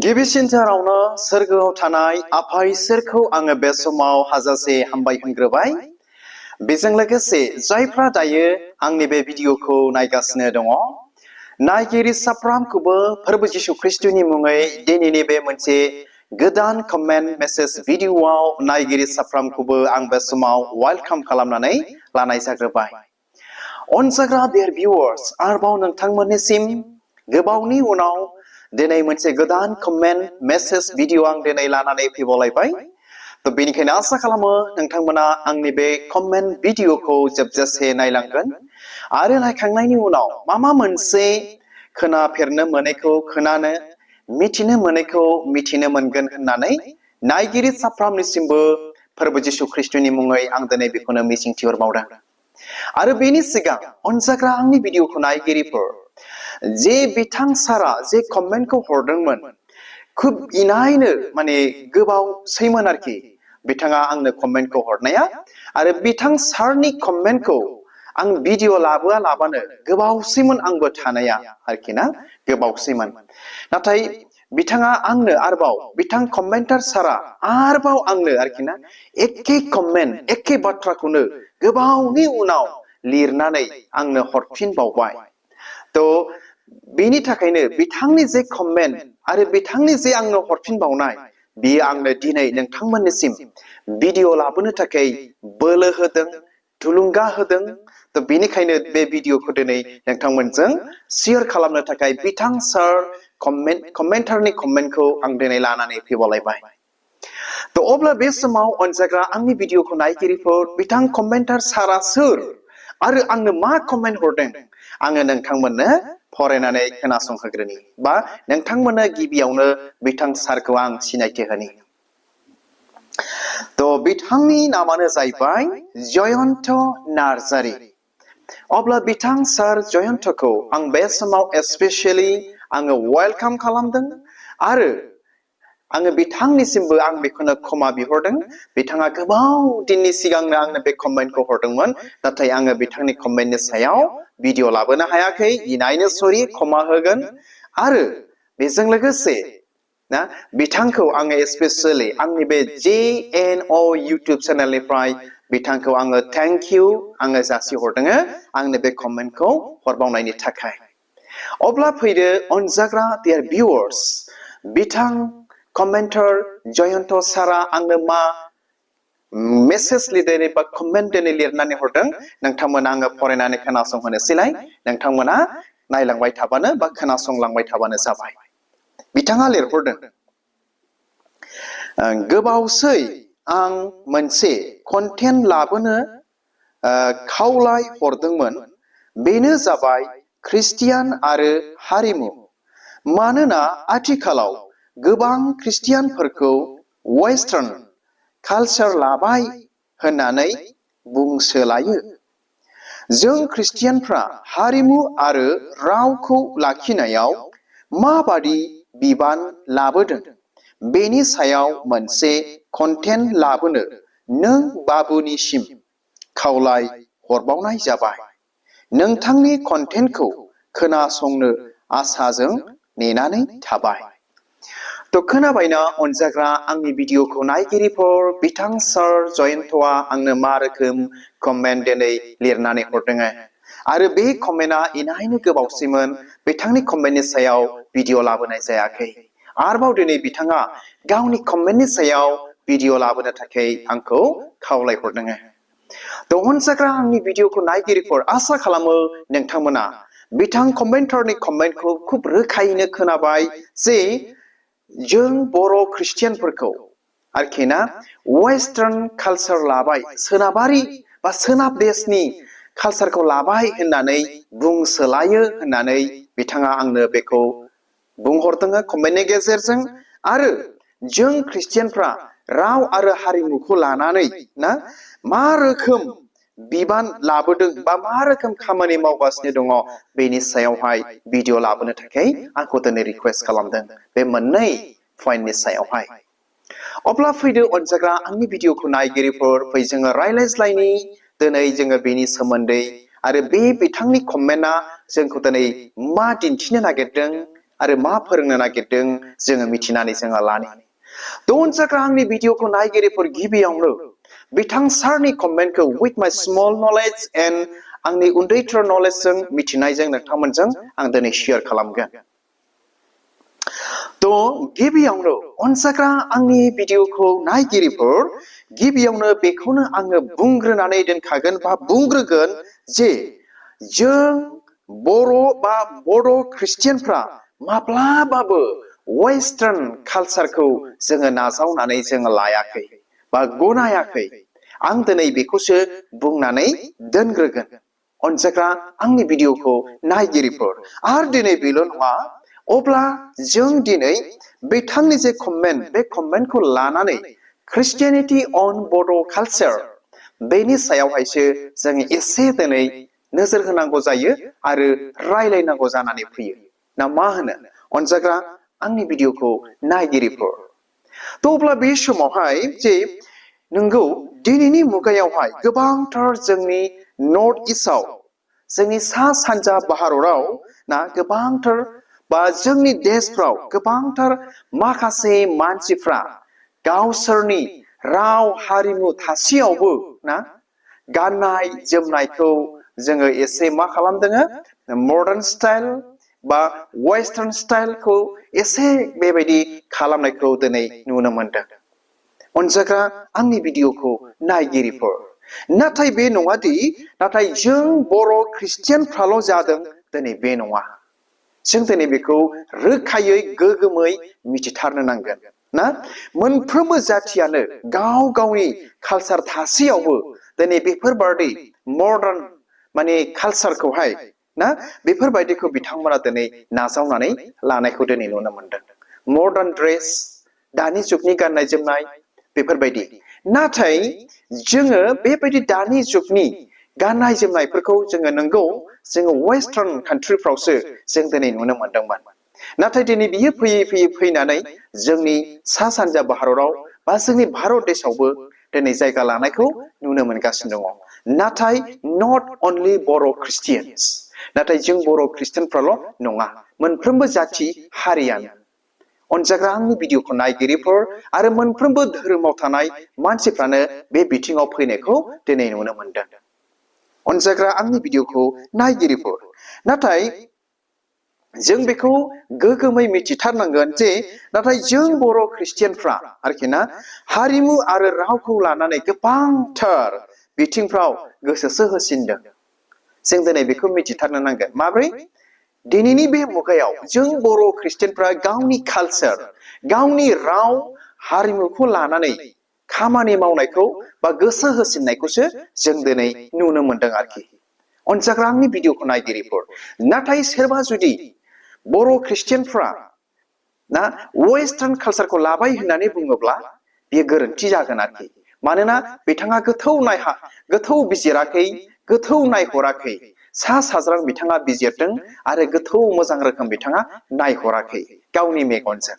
गिबिसिनथारावनो सोरगोआव थानाय आफा इसोरखौ आङो बे समाव हाजासे हामबाय होनग्रोबाय। बेजों लोगोसे जायफ्रा दायो आंनि बे भिडिअखौ नायगासिनो दङ, नायगिरि साफ्रोमखौबो फोरबो जिशु ख्रिस्टनि मुङै दिनैनि बे मोनसे गोदान कमेन्ट मेसेज भिडिअआव नायगिरि साफ्रोमखौबो आं बे समाव वेलकाम खालामनानै लानाय जाग्रोबाय। अनजाग्रा dear viewers, आरोबाव नोंथांमोननिसिम गोबावनि उनाव दिनै मोनसे गोदान कमेन्ट मेसेज भिडिअ आं दिनै लानानै फैबावलायबाय। तो बेनिखायनो आसा खालामो नोंथांमोना आंनि बे कमेन्ट भिडिअखौ जोबजासे नायलांगोन आरो नायखांनायनि उनाव मा मोनसे खोनाफेरनो मोनैखौ खोनानो, मिथिनो मोनैखौ मिथिनो मोनगोन होननानै नायगिरि साफ्रोमनिसिमबो फोरबो जिशु ख्रिस्टनि मुङै आं दिनै बेखौनो मिजिंथिहरबावदों। आरो बेनि सिगां अनजाग्रा आंनि भिडिअखौ नायगिरिफोर, जे बिथां सारा जे कमेन्टखौ हरदोंमोन, खुब इनायनो माने गोबावसैमोन आरोखि बिथाङा आंनो कमेन्टखौ हरनाया, आरो बिथां सारनि कमेन्टखौ आं भिडिअ लाबानो गोबावसैमोन आंबो थानाया आरोखि ना, गोबावसैमोन। नाथाय बिथाङा आंनो आरोबाव बिथां कमेन्टार सारा आरोबाव आंनो आरोखि ना एखे कमेन्ट एखे बाथ्राखौनो गोबावनि उनाव लिरनानै आंनो हरफिनबावबाय। तो बेनि थाखायनो बिथांनि जे कमेन्ट आरो बिथांनि जे आंनो हरफिनबावनाय, बियो आंनो दिनै नोंथांमोननिसिम भिडिअ लाबोनो थाखाय बोलो होदों, थुलुंगा होदों। तो बेनिखायनो बे भिडिअखौ दिनै नोंथांमोनजों शेयार खालामनो थाखाय बिथां सार कमेन्टारनि कमेन्टखौ आं दिनै लानानै फैबावलायबाय। तो अब्ला बे समाव अनजाग्रा आंनि भिडिअखौ नायगिरिफोर, बिथां कमेन्टार सारा सोर आरो आंनो मा कमेन्ट हरदों, आङो नोंथांमोननो फरायनानै खोनासंहोग्रोनि, बा नोंथांमोननो गिबियावनो बिथां सारखौ आं सिनायथि होनि। तो बिथांनि नामानो जाहैबाय जयन्त नार्जारी। अब्ला बिथां सार जयन्तखौ आं बे समाव स्पेसियेलि आङो वेलकाम खालामदों, आरो आङो बिथांनिसिमबो आं बेखौनो क्षमा बिहरदों। बिथाङा गोबाव दिननि सिगांनो आंनो बे कमेन्टखौ हरदोंमोन, नाथाय आङो बिथांनि कमेन्टनि सायाव भिडिअ लाबोनो हायाखै, इनायनो सरि, क्षमा होगोन। आरो बेजों लोगोसे ना बिथांखौ आङो स्पेसियेलि आंनि बे jno इउटुब चेनेलनिफ्राय बिथांखौ आङो थेंक इउ आङो जासिहरदों आंनो बे कमेन्टखौ हरबावनायनि थाखाय। अब्ला फैदो अनजाग्रा dear viewers, बिथां कमेन्टार जयन्त सारा आंनो मा मेसेज लिरनानै बा कमेन्ट दिनै लिरनानै हरदों, नोंथांमोना आङो फरायनानै खोनासंहोनोसैलाय। नोंथांमोना नायलांबाय थाबानो बा खोनासंलांबाय थाबानो जाबाय। बिथाङा लिरहरदों, गोबावसै आं मोनसे कन्टेन्ट लाबोनो खावलाय हरदोंमोन, बेनो जाबाय ख्रिस्टियान आरो हारिमु। मानोना आथिखालाव गोबां ख्रिस्टियानफोरखौ वेस्टार्न कालचार लाबाय होननानै बुंसोलायो। जों ख्रिस्टियानफ्रा हारिमु आरो रावखौ लाखिनायाव माबादि बिबान लाबोदों, बेनि सायाव मोनसे कन्टेन्ट लाबोनो नों बाबुनिसिम खावलाय हरबावनाय जाबाय। नोंथांनि कन्टेन्टखौ खोनासंनो आसाजों नेनानै थाबाय। तो खोनाबायना अनजाग्रा आंनि भिडिअखौ नायगिरिफोर, बिथां सार जयन्तआ आंनो मा रोखोम कमेन्ट दिनै लिरनानै हरदों, आरो बे कमेन्टआ इनायनो गोबावसैमोन। बिथांनि कमेन्टनि सायाव भिडिअ लाबोनाय जायाखै। आरोबाव दिनै बिथाङा गावनि कमेन्टनि सायाव भिडिअ लाबोनो थाखाय आंखौ खावलायहरदों। तो अनजाग्रा आंनि भिडिअखौ नायगिरिफोर, आसा खालामो नोंथांमोना बिथां कमेन्टारनि कमेन्टखौ खुब रोखायैनो खोनाबाय जे जों बर' ख्रिस्टियानफोरखौ आरोखि ना वेस्टार्न कालचार लाबाय, सोनाबारि बा सोनाब देशनि कालचारखौ लाबाय होननानै बुंसोलायो होननानै बिथाङा आंनो बेखौ बुंहरदों कमेन्टनि गेजेरजों। आरो जों ख्रिस्टियानफ्रा राव आरो हारिमुखौ लानानै ना मा रोखोम बिबान लाबोदों बा मा रोखोम खामानि मावगासिनो दङ, बेनि सायावहाय भिडिअ लाबोनो थाखाय आंखौ दिनै रिक्वेस्ट खालामदों, बे मोननै पइन्टनि सायावहाय। अब्ला फैदो अनजाग्रा आंनि भिडिअखौ नायगिरिफोर, फै जोङो रायज्लायज्लायनि दिनै जोङो बेनि सोमोन्दै, आरो बे बिथांनि कमेन्टआ जोंखौ दिनै मा दिन्थिनो नागिरदों आरो मा फोरोंनो नागिरदों जोङो मिथिनानै जोङो लानि। अनजाग्रा आंनि भिडिअखौ नायगिरिफोर गिबियावनो बिथां सारनि कमेन्टखौ with my small knowledge and आंनि उन्दैथार नलेजजों मिथिनायजों नोंथांमोनजों आं दिनै शेयार खालामगोन। गिबियावनो अनजाग्रा आंनि भिडिअखौ नायगिरिफोर गिबियावनो बेखौनो आङो बुंग्रोनानै दोनखागोन बा बुंग्रोगोन जे जों बर' ख्रिस्टियानफ्रा माब्लाबाबो वेस्टार्न कालचारखौ जोङो नाजावनानै जोङो लायाखै बा गनायाखै। आं दिनै बेखौसो बुंनानै दोनग्रोगोन। अनजाग्रा आंनि भिडिअखौ नायगिरिफोर आरो दिनै बेल' नङा, अब्ला जों दिनै बिथांनि जे कमेन्ट बे कमेन्टखौ लानानै ख्रिस्टियानिटि अन बड' कालचार बेनि सायावहायसो जों एसे दिनै नोजोर होनांगौ जायो आरो रायलायनांगौ जानानै फैयो। ना मा होनो अनजाग्रा आंनि भिडिअखौ नायगिरिफोर? अब्ला बे समावहाय जे नंगौ दिनैनि मुगायावहाय गोबांथार जोंनि नर्थ इस्टआव जोंनि सा सानजा भारताव ना गोबांथार बा जोंनि देशफ्राव गोबांथार माखासे मानसिफ्रा गावसोरनि राव हारिमु थासेयावबो ना गाननाय जोमनायखौ जोङो एसे मा खालामदों मडार्न स्टाइल बा वेस्टार्न स्टाइलखौ एसे बेबायदि खालामनायखौ दिनै नुनो मोनदों। अनजाग्रा आंनि भिडिअखौ नायगिरिफोर, नाथाय बे नङा दि नाथाय जों बर' ख्रिस्टियानफ्राल' जादों, दिनै बे नङा। जों दिनै बेखौ रोखायै गोगोमै मिथिथारनो नांगोन ना मोनफ्रोमबो जाथियानो गाव गावनि कालचार थासेयावबो दिनै बेफोरबादि मडार्न माने कालचारखौहाय ना बेफोरबायदिखौ बिथांमोना दिनै नाजावनानै लानायखौ दिनै नुनो मोनदों। मडार्न ड्रेस, दानि जुगनि गाननाय जोमनाय बेफोरबायदि। नाथाय जोङो बेबायदि दानि जुगनि गाननाय जोमनायफोरखौ जोङो नंगौ जोङो वेस्टार्न कान्ट्रिफ्रावसो जों दिनै नुनो मोनदोंमोन। नाथाय दिनै बियो फैयै फैयै फैनानै जोंनि सा सानजा भारताव बा जोंनि भारत देशआवबो दिनै जायगा लानायखौ नुनो मोनगासिनो दङ। नाथाय नट अनलि बर' ख्रिस्टियान्स, नाथाय जों बर' ख्रिस्टियानफ्राल' नङा, मोनफ्रोमबो जाथि हारियानो। अनजाग्रा आंनि भिडिअखौ नायगिरिफोर आरो मोनफ्रोमबो धोरोमाव थानाय मानसिफ्रानो बे बिथिङाव फैनायखौ दिनै नुनो मोनदों। अनजाग्रा आंनि भिडिअखौ नायगिरिफोर, नाथाय जों बेखौ गोगोमै मिथिथारनांगोन जे नाथाय जों बर' ख्रिस्टियानफ्रा आरोखि ना हारिमु आरो रावखौ लानानै गोबांथार बिथिंफ्राव गोसोसो होसिनदों। जों दिनै बेखौ मिथिथारनो नांगोन। माब्रै? दिनैनि बे मुगायाव जों बर' ख्रिस्टियानफ्रा गावनि कालचार, गावनि राव हारिमुखौ लानानै खामानि मावनायखौ बा गोसो होसिननायखौसो जों दिनै नुनो मोनदों आरोखि। अनजाग्रा आंनि भिडिअखौ नायगिरिफोर, नाथाय सोरबा जुदि बर' ख्रिस्टियानफ्रा ना वेस्टार्न कालचारखौ लाबाय होननानै बुङोब्ला बेयो गोरोन्थि जागोन आरोखि। मानोना बिथाङा गोथौ बिजिराखै, गोथौ नायहराखै। सा साज्रां बिथाङा बिजिरदों आरो गोथौ मोजां रोखोम बिथाङा नायहराखै गावनि मेगनजों।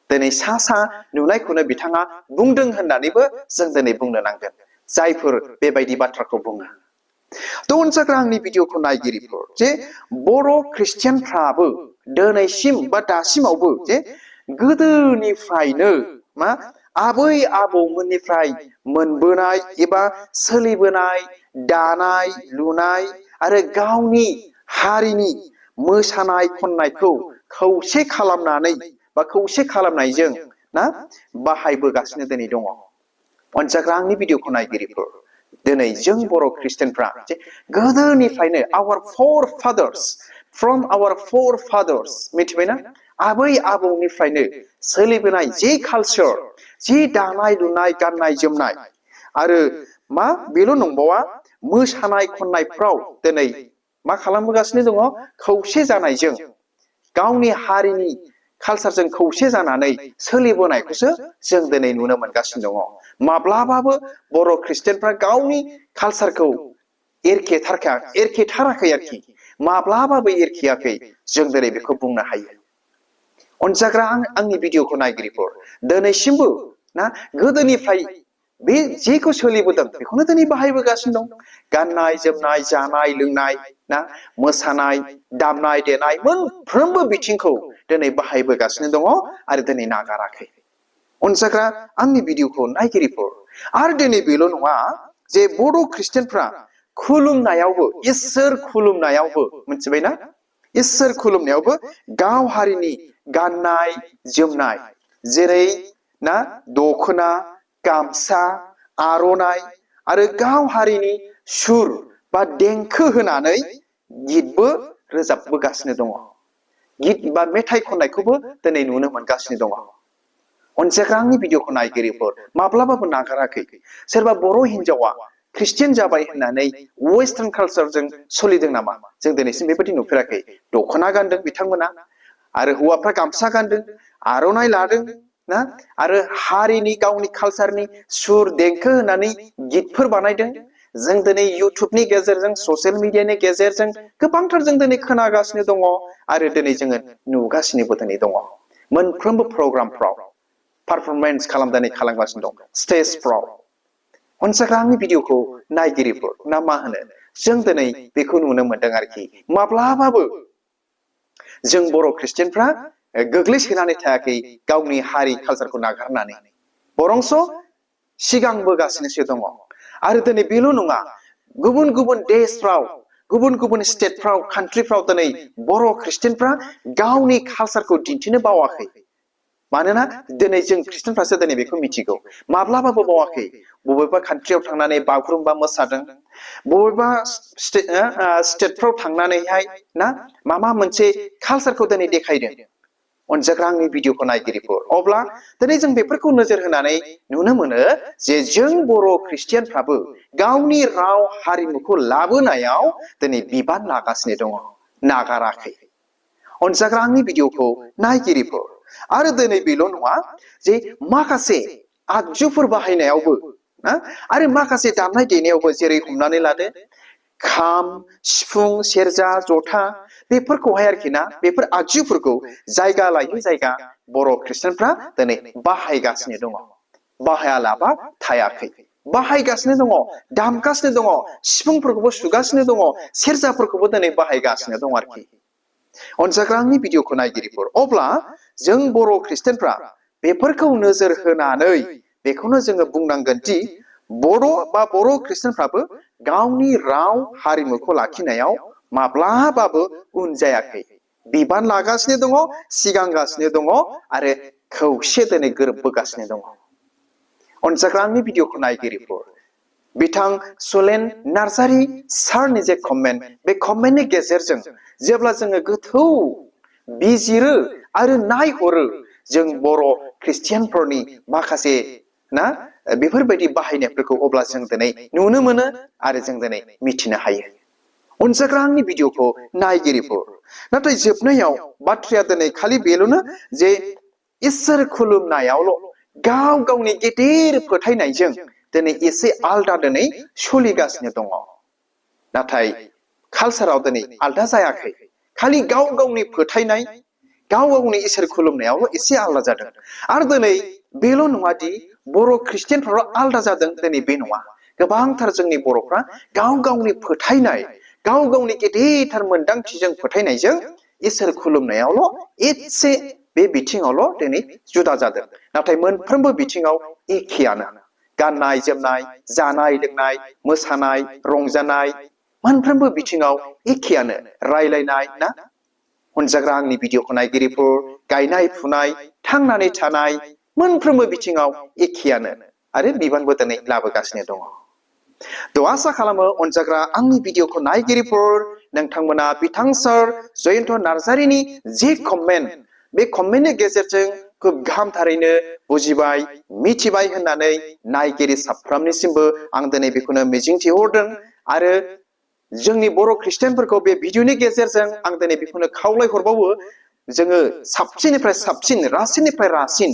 दिनै सा नुनायखौनो बिथाङा बुंदों होननानैबो जों दिनै बुंनो नांगोन, जायफोर बेबायदि बाथ्राखौ बुङो। अनजाग्रा आंनि भिडिअखौ नायगिरिफोर, जे बर' ख्रिस्टियानफ्राबो दिनैसिम बा दासिमावबो जे गोदोनिफ्रायनो मा आबै आबौमोननिफ्राय मोनबोनाय एबा सोलिबोनाय दानाय लुनाय आरो गावनि हारिनि मोसानाय खननायखौ खौसे खालामनानै बा खौसे खालामनायजों ना बाहायबोगासिनो दिनै दङ। अनजाग्रा आंनि भिडिअखौ नायगिरिफोर, दिनै जों बर' ख्रिस्टियानफ्रा जे गोदोनिफ्रायनो आवर फर फादार्स मिथिबायना आबै आबौनिफ्रायनो सोलिबोनाय जे कालचार, जे दानाय लुनाय गाननाय जोमनाय आरो मा बेल' नंबावा मोसानाय खननायफ्राव दिनै मा खालामबोगासिनो दङ? खौसे जानायजों गावनि हारिनि कालचारजों खौसे जानानै सोलिबोनायखौसो जों दिनै नुनो मोनगासिनो दङ। माब्लाबाबो बर' ख्रिस्टियानफ्रा गावनि कालचारखौ एरखेथाराखै आरोखि, माब्लाबाबो एरखेयाखै। जों दिनै बेखौ बुंनो हायो। अनजाग्रा आंनि भिडिअखौ नायगिरिफोर, दिनैसिमबो ना गोदोनिफ्राय बे जेखौ सोलिबोदों बेखौनो दिनै बाहायबोगासिनो दं गाननाय जोमनाय जानाय लोंनाय ना मोसानाय दामनाय देनाय मोनफ्रोमबो बिथिंखौ दिनै बाहायबोगासिनो दङ आरो दिनै नागाराखै अनसायग्रा आंनि भिडिअखौ नायगिरिफोर आरो दिनै बेल' नङा जे बड' ख्रिस्टियानफ्रा खुलुमनायावबो इसोर खुलुमनायावबो मिथिबायना इसोर खुलुमनायावबो गाव हारिनि गाननाय जोमनाय जेरै ना दखना गामसा आर'नाइ आरो गाव हारिनि सुर बा देंखो होनानै गितबो रोजाबबोगासिनो दङ गित बा मेथाइ खननायखौबो दिनै नुनो मोनगासिनो दङ अनसायग्रा आंनि भिडिअखौ नायगिरिफोर माब्लाबाबो नागाराखै सोरबा बर' हिनजावा ख्रिस्टियान जाबाय होननानै वेस्टार्न कालचारजों सोलिदों नामा जों दिनैसिम बेबायदि नुफेराखै दखना गानदों बिथांमोना आरो हौवाफ्रा गामसा गानदों आर'नाइ लादों ना आरो हारिनि गावनि कालचारनि सुर देंखो होनानै गितफोर बानायदों जों दिनै इउटुबनि गेजेरजों ससियेल मिडियानि गेजेरजों गोबांथार जों दिनै खोनागासिनो दङ आरो दिनै जोङो नुगासिनोबो दिनै दङ मोनफ्रोमबो प्रग्रामफ्राव पारफरमेन्स खालामगासिनो दं स्टेजफ्राव अनसायग्रा आंनि भिडिअखौ नायगिरिफोर ना मा होनो जों दिनै बेखौ नुनो मोनदों आरोखि माब्लाबाबो जों बर' ख्रिस्टियानफ्रा गोग्लैसोनानै थायाखै गावनि हारि कालचारखौ नागारनानै बरंस सिगांबोगासिनोसो दङ आरो दिनै बेल' नङा गुबुन गुबुन देशफ्राव गुबुन गुबुन स्टेटफ्राव कान्ट्रिफ्राव दिनै बर' ख्रिस्टियानफ्रा गावनि कालचारखौ दिन्थिनो बावाखै मानोना दिनै जों ख्रिस्टियानफ्रासो दिनै बेखौ मिथिगौ माब्लाबाबो बावाखै बबेबा कान्ट्रियाव थांनानै बागुरुम्बा मोसादों बबेबा स्टेटफ्राव थांनानैहाय ना माबा मोनसे कालचारखौ दिनै देखायदों अनसायग्रा आंनि भिडिअखौ नायगिरिफोर अब्ला दिनै जों बेफोरखौ नोजोर होनानै नुनो मोनो जे जों बर' ख्रिस्टियानफ्राबो गावनि राव हारिमुखौ लाबोनायाव दिनै बिबान लागासिनो दङ नागाराखै अनसायग्रा आंनि भिडिअखौ नायगिरिफोर आरो दिनै बेल' नङा जे माखासे आगजुफोर बाहायनायावबो ना आरो माखासे दामनाय देनायावबो जेरै हमनानै लादो खाम सिफुं सेरजा जथा बेफोरखौहाय आरोखि ना बेफोर आगजुफोरखौ जायगा लायै जायगा बर' ख्रिस्टियानफ्रा दिनै बाहायगासिनो दङ बाहायालाबा थायाखै बाहायगासिनो दङ दामगासिनो दङ सिफुंफोरखौबो सुगासिनो दङ सेरजाफोरखौबो दिनै बाहायगासिनो दङ आरोखि अनसायग्रा आंनि भिडिअखौ नायगिरिफोर अब्ला जों बर' ख्रिस्टियानफ्रा बेफोरखौ नोजोर होनानै बेखौनो जोङो बुंनांगोन दि बर' बा बर' ख्रिस्टियानफ्राबो गावनि राव हारिमुखौ लाखिनायाव माब्लाबाबो उन जायाखै बिबान लागासिनो दङ सिगांगासिनो दङ आरो खौसे दिनै गोरोबबोगासिनो दङ अनसायग्रा आंनि भिडिअखौ नायगिरिफोर बिथां सुलेन नार्जारि सारनि जे कमेन्ट बे कमेन्टनि गेजेरजों जेब्ला जोङो गोथौ बिजिरो आरो नायहरो जों बर' ख्रिस्टियानफोरनि माखासे ना बेफोरबायदि बाहायनायफोरखौ अब्ला जों दिनै नुनो मोनो आरो जों दिनै मिथिनो हायो अनसायग्रा आंनि भिडिअखौ नायगिरिफोर नाथाय जोबनायाव बाथ्राया दिनै खालि बेल'नो जे इसोर खुलुमनायावल' गाव गावनि गेदेर फोथायनायजों दिनै एसे आलदा दिनै सोलिगासिनो दङ नाथाय कालचाराव दिनै आलदा जायाखै खालि गाव गावनि फोथायनाय गाव गावनि इसोर खुलुमनायावल' एसे आलदा जादों आरो दिनै बेल' नङा दि बर' ख्रिस्टियानफ्राल' आलदा जादों दिनै बे नङा गोबांथार जोंनि बर'फ्रा गाव गावनि फोथायनाय गाव गावनि गेदेरथार मोनदांथिजों फोथायनायजों इसोर खुलुमनायावल' एसे बे बिथिङावल' दिनै जुदा जादों नाथाय मोनफ्रोमबो बिथिङाव एखेयानो गाननाय जोमनाय जानाय लोंनाय मोसानाय रंजानाय मोनफ्रोमबो बिथिङाव एखेयानो रायलायनाय ना अनसायग्रा आंनि भिडिअखौ नायगिरिफोर गायनाय फुनाय थांनानै थानाय मोनफ्रोमबो बिथिङाव एखेयानो आरो बिबानबो दिनै लाबोगासिनो दङ थ' आसा खालामो अनसायग्रा आंनि भिडिअखौ नायगिरिफोर नोंथांमोना बिथां सार जयन्त नार्जारिनि जे कमेन्ट बे कमेन्टनि गेजेरजों खुब गाहामथारैनो बुजिबाय मिथिबाय होननानै नायगिरि साफ्रोमनिसिमबो आं दिनै बेखौनो मिजिंथिहरदों आरो जोंनि बर' ख्रिस्टियानफोरखौ बे भिडिअनि गेजेरजों आं दिनै बेखौनो खावलायहरबावो जोङो साबसिननिफ्राय साबसिन रासिननिफ्राय रासिन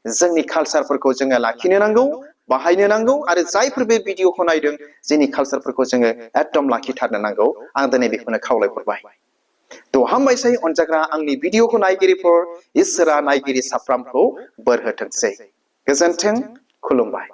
जोंनि कालचारफोरखौ जोङो लाखिनो नांगौ बाहायनो नांगौ आरो जायफोर बे भिडिअखौ नायदों जोंनि कालचारफोरखौ जोङो एकदम लाखिथारनो नांगौ आं दिनै बेखौनो खावलायहरबाय थ' हामबायसै अनसायग्रा आंनि भिडिअखौ नायगिरिफोर इसोरा नायगिरि साफ्रोमखौ बोर होथोंसै गोजोन्थों खुलुमबाय